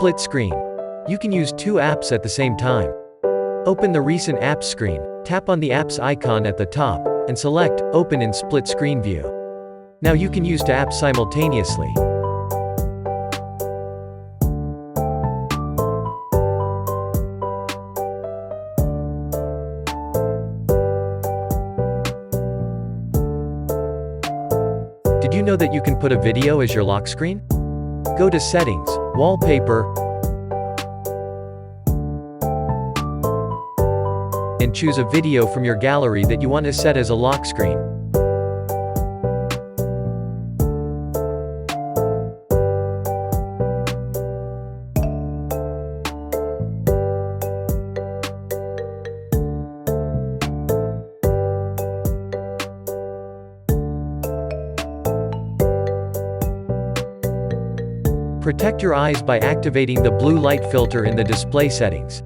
Split screen. You can use two apps at the same time. Open the recent apps screen, tap on the apps icon at the top, and select Open in split screen view. Now you can use two apps simultaneously. Did you know that you can put a video as your lock screen? Go to Settings, Wallpaper, and choose a video from your gallery that you want to set as a lock screen. Protect your eyes by activating the blue light filter in the display settings.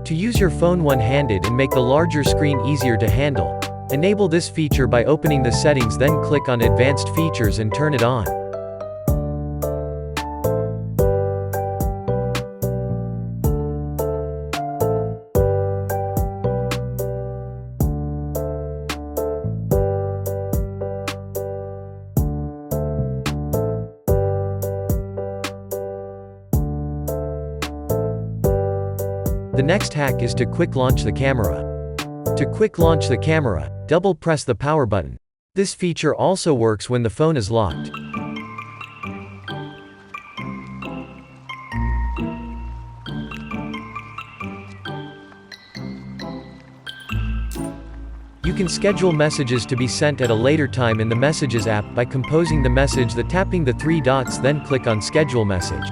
To use your phone one-handed and make the larger screen easier to handle, enable this feature by opening the settings, then click on Advanced Features and turn it on. The next hack is to quick launch the camera. To quick launch the camera, double press the power button. This feature also works when the phone is locked. You can schedule messages to be sent at a later time in the Messages app by composing the message, tapping the three dots, then click on Schedule Message.